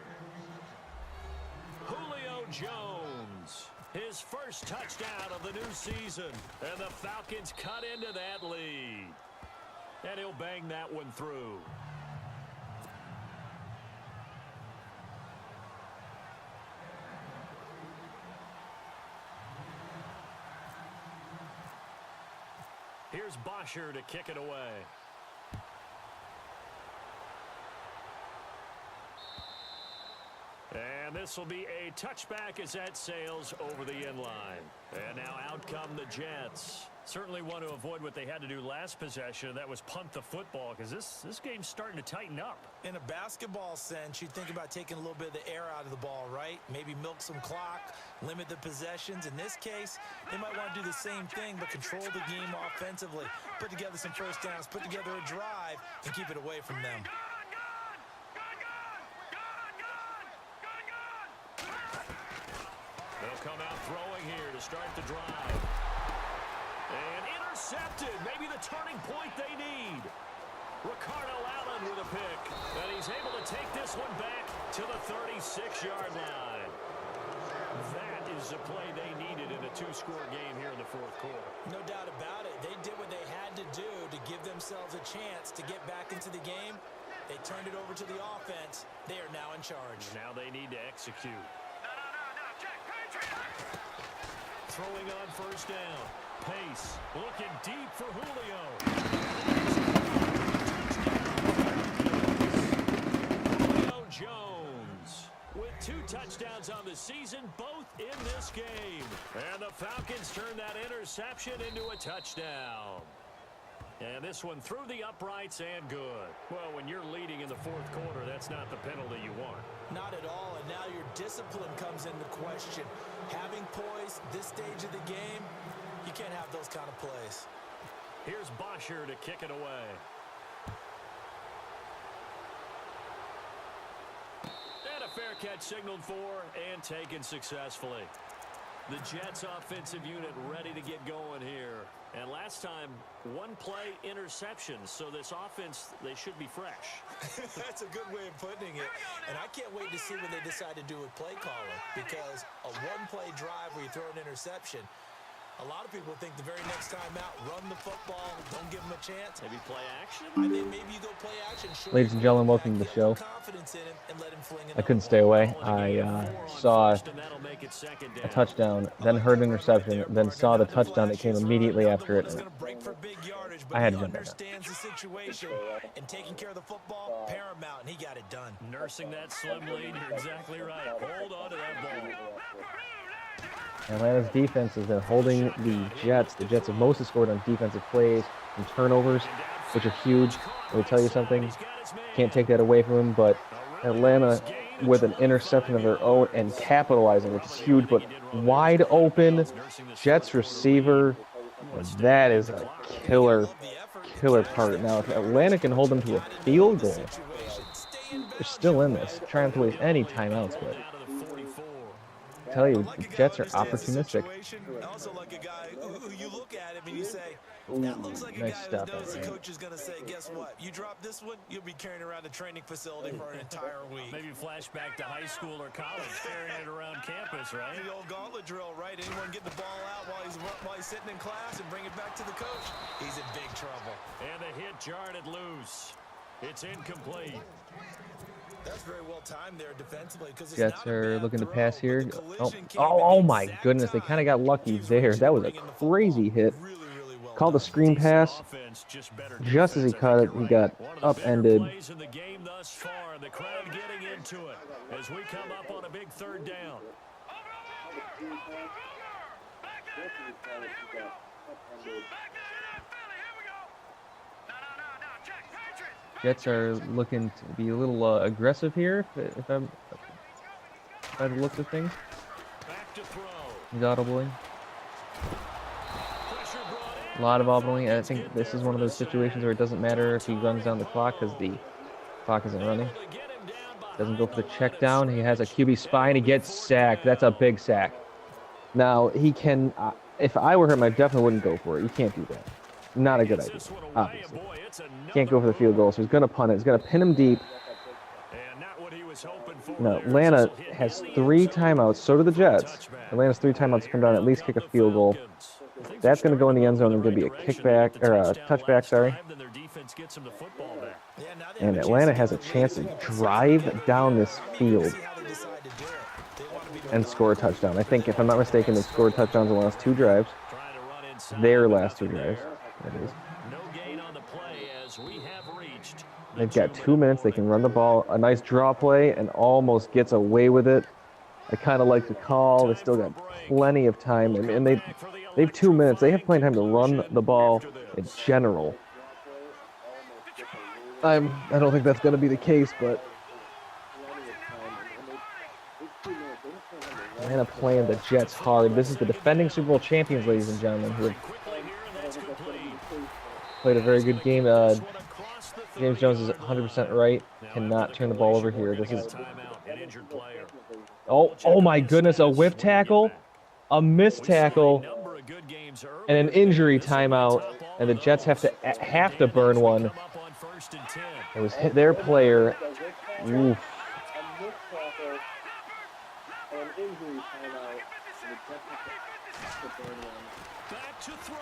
Julio Jones. His first touchdown of the new season. And the Falcons cut into that lead. And he'll bang that one through. Here's Bosher to kick it away. And this will be a touchback as that sails over the end line. And now out come the Jets. Certainly want to avoid what they had to do last possession. That was punt the football because this game's starting to tighten up. In a basketball sense, you think about taking a little bit of the air out of the ball, right? Maybe milk some clock, limit the possessions. In this case, they might want to do the same thing but control the game offensively. Put together some first downs, put together a drive, and keep it away from them. They'll come out throwing here to start the drive. And intercepted. Maybe the turning point they need. Ricardo Allen with a pick. And he's able to take this one back to the 36-yard line. That is the play they needed in a 2-score game here in the 4th quarter. No doubt about it. They did what they had to do to give themselves a chance to get back into the game. They turned it over to the offense. They are now in charge. Now they need to execute. Throwing on first down. Pace. Looking deep for Julio. Julio Jones with 2 touchdowns on the season, both in this game. And the Falcons turn that interception into a touchdown. And this one through the uprights and good. Well, when you're leading in the 4th quarter, that's not the penalty you want. Not at all, and now your discipline comes into question. Having poise this stage of the game, you can't have those kind of plays. Here's Bosher to kick it away. And a fair catch signaled for and taken successfully. The Jets offensive unit ready to get going here. And last time, 1-play interception. So this offense, they should be fresh. That's a good way of putting it. And I can't wait to see what they decide to do with play calling. Because a 1-play drive where you throw an interception, A lot of people think the very next time out, run the football, don't give them a chance. Maybe play action? I think maybe you go play action. Sure, Ladies and gentlemen, welcome to the show. I couldn't stay away. I saw a touchdown, then heard an interception, then saw the touchdown that came immediately after it. I had to jump back understands the situation and taking care of the football paramount, and he got it done. Nursing that slim lead, you're exactly right. Hold on to that ball. Atlanta's defense has been holding the Jets. The Jets have mostly scored on defensive plays and turnovers, which are huge. Let me tell you something. Can't take that away from them, but Atlanta with an interception of their own and capitalizing, which is huge, but wide open Jets receiver, that is a killer part. Now, if Atlanta can hold them to a field goal, they're still in this. Try not to waste any timeouts, but I tell you, the Jets are opportunistic. Also like a guy who you look at him and you say, Ooh, that looks like a nice guy stop who knows the there. coach is going to say, guess what? You drop this one, you'll be carrying around a training facility for an entire week. Maybe flashback to high school or college, carrying it around campus, right? The old gauntlet drill, right? Anyone get the ball out while he's sitting in class and bring it back to the coach? He's in big trouble. And the hit jarred it loose. It's incomplete. That's very well timed there defensively. Jets are looking to pass here. Oh my goodness, they kind of got lucky there. That was a crazy hit. Called a screen pass. Just as he caught it, he got upended. The crowd getting into it as we come up on a big third down. Jets are looking to be a little aggressive here, if I look at things. He's audibling. A lot of audibling. I think this is one of those situations where it doesn't matter if he runs down the clock because the clock isn't running. Doesn't go for the check down. He has a QB spy and he gets sacked. That's a big sack. Now, he can, if I were him, I definitely wouldn't go for it. You can't do that. Not a good idea, obviously. Can't go for the field goal, so he's going to punt it. He's going to pin him deep. Now, Atlanta has 3 timeouts. So do the Jets. Atlanta's 3 timeouts to come down and at least kick a field goal. That's going to go in the end zone and going to be a kickback, or a touchback, sorry. And Atlanta has a chance to drive down this field and score a touchdown. I think, if I'm not mistaken, they scored touchdowns in the last 2 drives. Their last 2 drives, that is. They've got 2 minutes. They can run the ball. A nice draw play and almost gets away with it. I kind of like the call. They still got plenty of time. And they have 2 minutes. They have plenty of time to run the ball in general. I don't think that's going to be the case, but Atlanta playing the Jets hard. This is the defending Super Bowl champions, ladies and gentlemen, who have played a very good game. James Jones is 100% right. Cannot turn the ball over here. This is. Oh my goodness! A whip tackle, a missed tackle, and an injury timeout, and the Jets have to burn one. It was hit their player. Oof. Back to throw.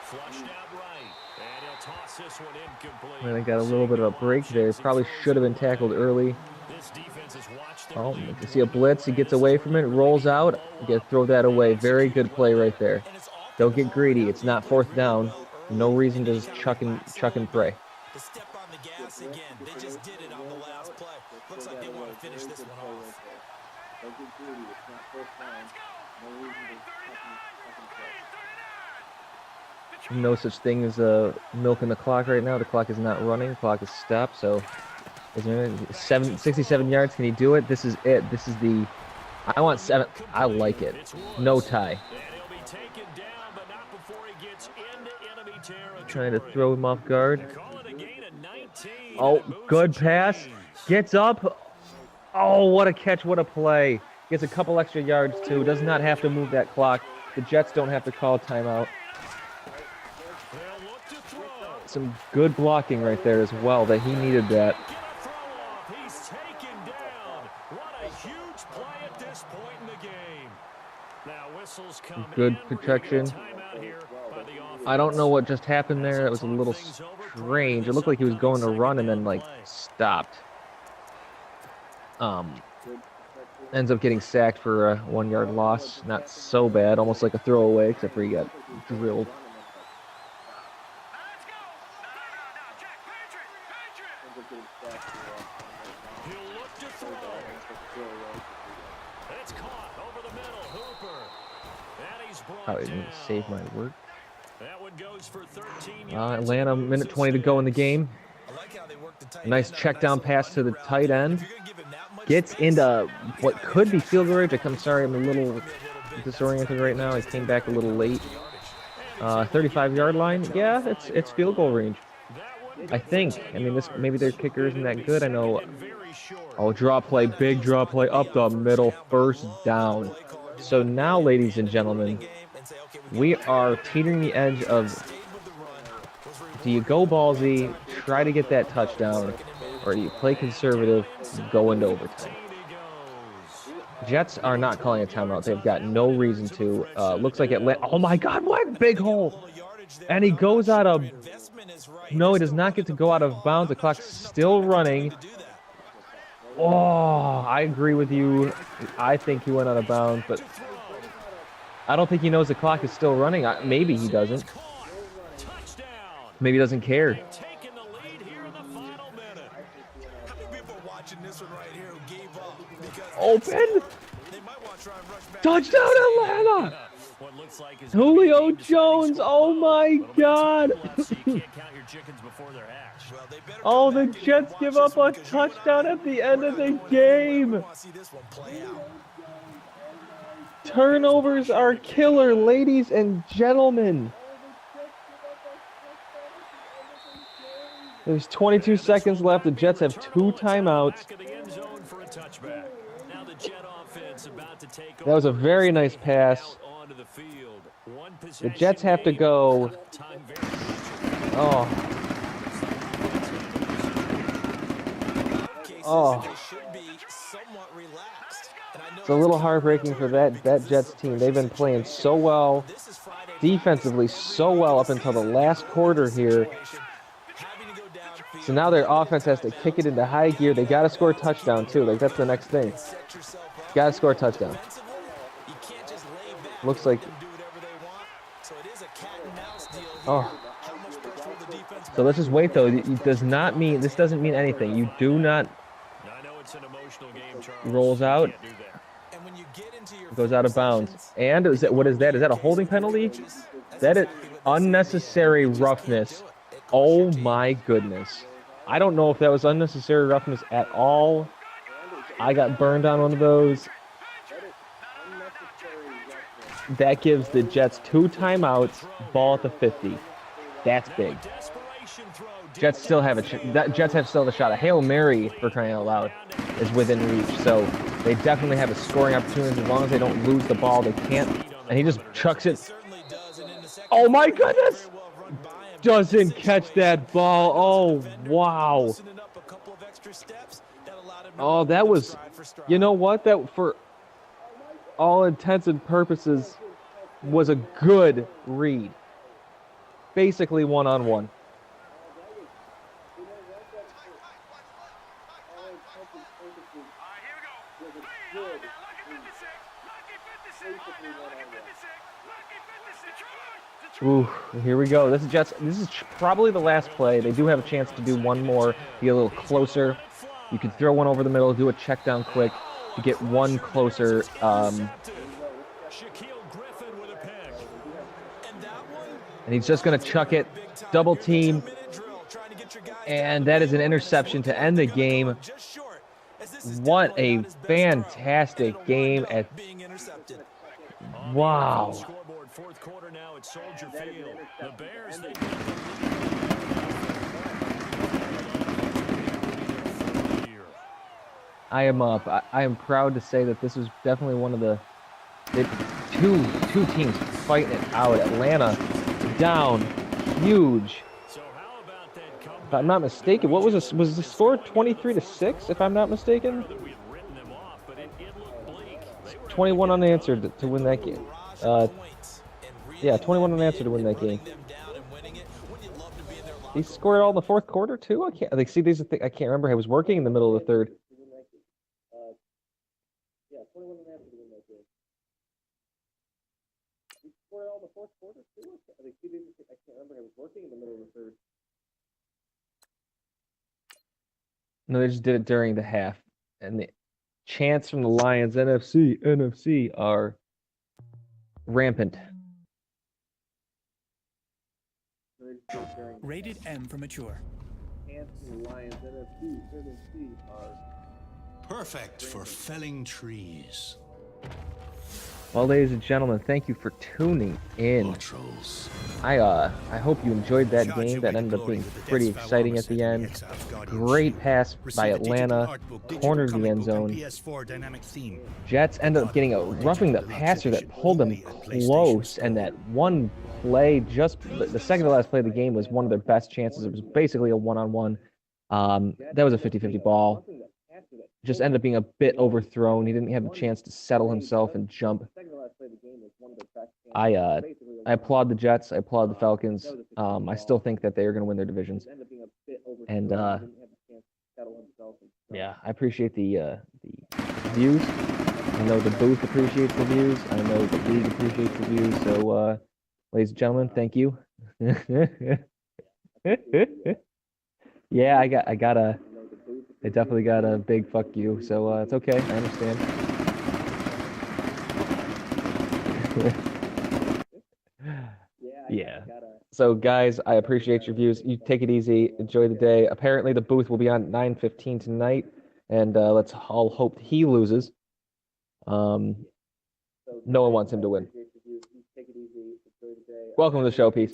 Flushed out right. And he'll toss this one incomplete. And they got a little bit of a break there. Probably should have been tackled early. Oh, you can see a blitz. He gets away from it, rolls out. You got to throw that away. Very good play right there. Don't get greedy. It's not 4th down. No reason to just chuck and pray. To step on the gas again. They just did it on the last play. Looks like they want to finish this one off. No such thing as milking the clock right now. The clock is not running. The clock is stopped. So, is there 67 yards? Can he do it? This is it. This is the. I want 7. I like it. No tie. Trying to throw him off guard. Oh, good pass. Gets up. Oh, what a catch. What a play. Gets a couple extra yards, too. Does not have to move that clock. The Jets don't have to call timeout. Some good blocking right there as well. That he needed that. He's taken down. What a huge play at this point in the game. Now whistles Good protection. I don't know what just happened there. It was a little strange. It looked like he was going to run and then, like, stopped. Ends up getting sacked for a 1-yard loss. Not so bad. Almost like a throwaway, except for he got drilled. Oh, I didn't save my work. Atlanta, minute 20 to go in the game. A nice check down pass to the tight end. Gets into what could be field goal range. I'm sorry, I'm a little disoriented right now. I came back a little late. 35-yard line. Yeah, it's field goal range. I think. I mean, maybe their kicker isn't that good. I know. Oh, draw play, big draw play up the middle, first down. So now, ladies and gentlemen, we are teetering the edge of, do you go ballsy, try to get that touchdown, or do you play conservative, go into overtime? Jets are not calling a timeout. They've got no reason to. Looks like Atlanta. Oh my God, what big hole! And he goes out of. No, he does not get to go out of bounds. The clock's still running. Oh, I agree with you. I think he went out of bounds, but I don't think he knows the clock is still running. Maybe he doesn't. Maybe he doesn't care. Open! Touchdown, Atlanta! Julio Jones, oh my God! Oh, the Jets give up a touchdown at the end of the game! Turnovers are killer, ladies and gentlemen. There's 22 seconds left. The Jets have 2 timeouts. That was a very nice pass. The Jets have to go. Oh. Oh. It's a little heartbreaking for that Jets team. They've been playing so well, defensively so well up until the last quarter here. So now their offense has to kick it into high gear. They got to score a touchdown too. Like, that's the next thing. Got to score a touchdown. Looks like. Oh. So let's just wait though. It does not mean, this doesn't mean anything. You do not. Rolls out. Goes out of bounds. And what is that? Is that a holding penalty? That is unnecessary roughness. Oh my goodness. I don't know if that was unnecessary roughness at all. I got burned on one of those. That gives the Jets 2 timeouts, ball at the 50. That's big. Jets still have Jets have still a shot. A Hail Mary, for crying out loud, is within reach. So they definitely have a scoring opportunity. As long as they don't lose the ball, they can't. And he just chucks it. Oh my goodness! Doesn't catch that ball. Oh, wow. Oh, that was, you know what? That, for all intents and purposes, was a good read. Basically one-on-one. Ooh, here we go. This is Jets. This is probably the last play. They do have a chance to do one more, be a little closer. You could throw one over the middle, do a check down quick to get one closer. And he's just going to chuck it, double team. And that is an interception to end the game. What a fantastic game. Wow. Fourth quarter now at Soldier Field. The Bears, I am proud to say that this was definitely one of the two teams fighting it out. Atlanta down huge. If I'm not mistaken, what was this? Was the score 23-6? If I'm not mistaken, 21 unanswered to win that game. Yeah, 21 unanswered to win that game. He scored all in the fourth quarter too. I can't. Like, see, these are I can't remember. I was working in the middle of the third. Yeah, 21 unanswered to win that game. He scored all in the fourth quarter too. Like, see, these I can't remember. I was working in the middle of the third. No, they just did it during the half, and the chants from the Lions, NFC, are rampant. Rated M for mature. Perfect for felling trees. Well, ladies and gentlemen, thank you for tuning in. I hope you enjoyed that game. That ended up being pretty exciting at the end. Great pass by Atlanta, cornered the end zone. Jets ended up getting a roughing the passer that pulled them close, and that one play, just the second to last play of the game, was one of their best chances. It was basically a one-on-one. That was a 50-50 ball. Just ended up being a bit overthrown. He didn't have a chance to settle himself and jump. I applaud the Jets. I applaud the Falcons. I still think that they are going to win their divisions. And yeah, I appreciate the views. I know the booth appreciates the views. I know the league appreciates the views. So, ladies and gentlemen, thank you. Yeah, I definitely got a big fuck you, so it's okay. I understand. Yeah. So, guys, I appreciate your views. You take it easy. Enjoy the day. Apparently, the booth will be on 9:15 tonight, and let's all hope he loses. No one wants him to win. Welcome to the show. Peace.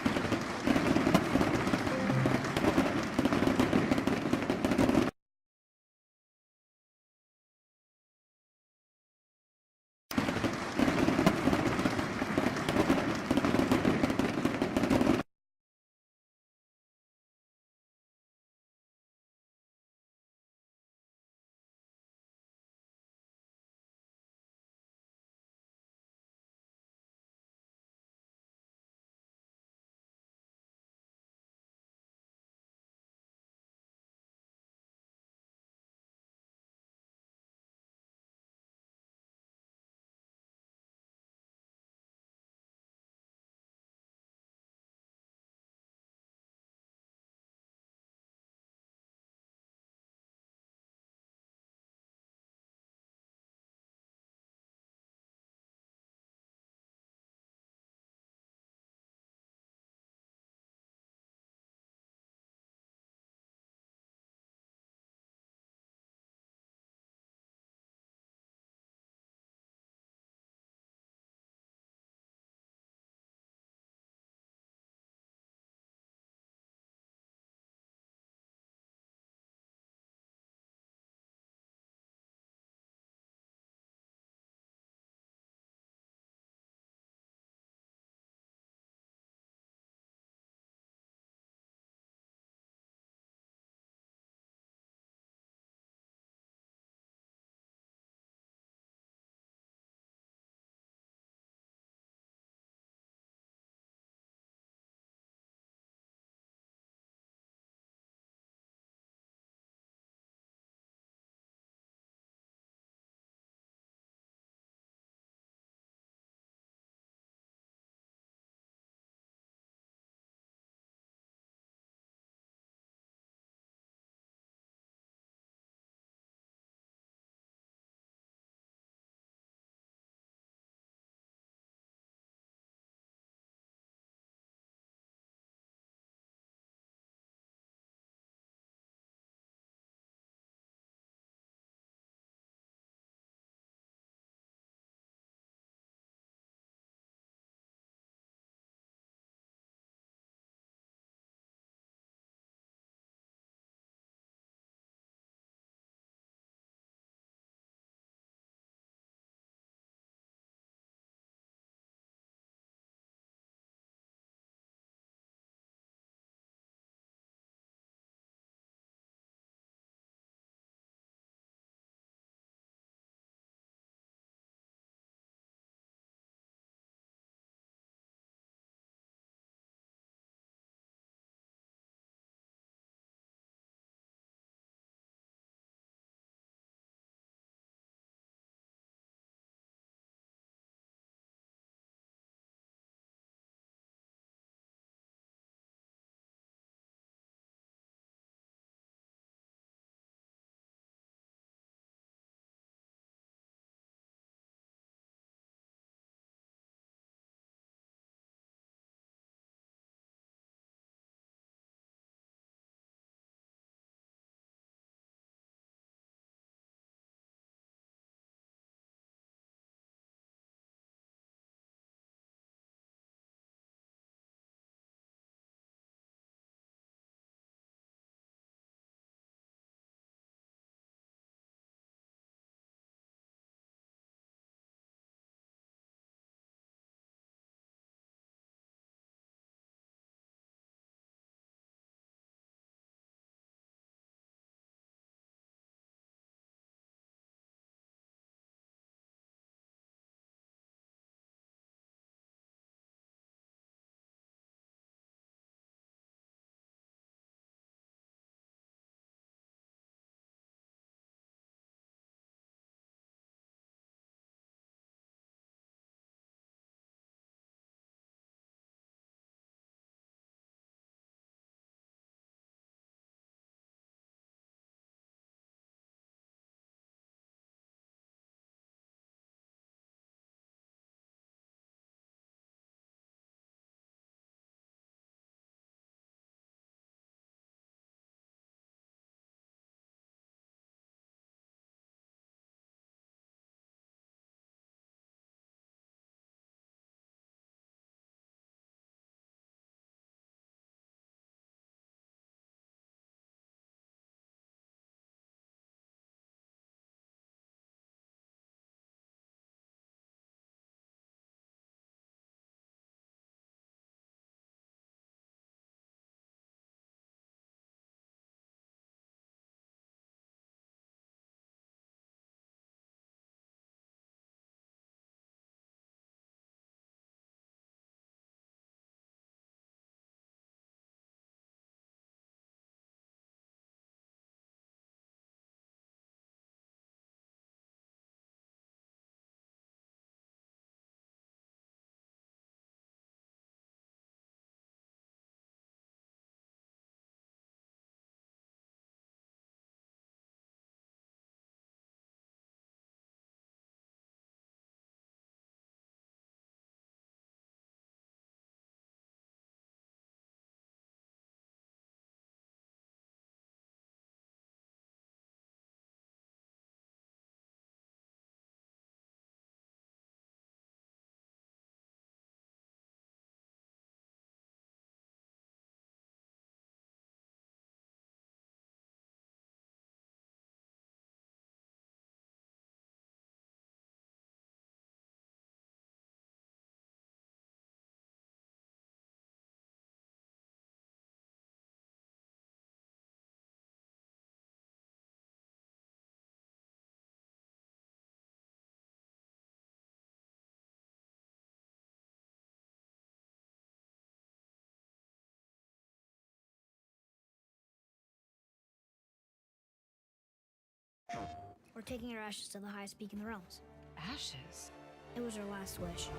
We're taking our ashes to the highest peak in the realms. Ashes? It was our last wish.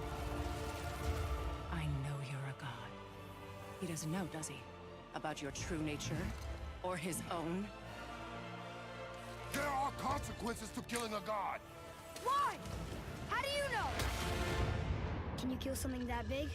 I know you're a god. He doesn't know, does he? About your true nature? Or his own? There are consequences to killing a god. Why? How do you know? Can you kill something that big?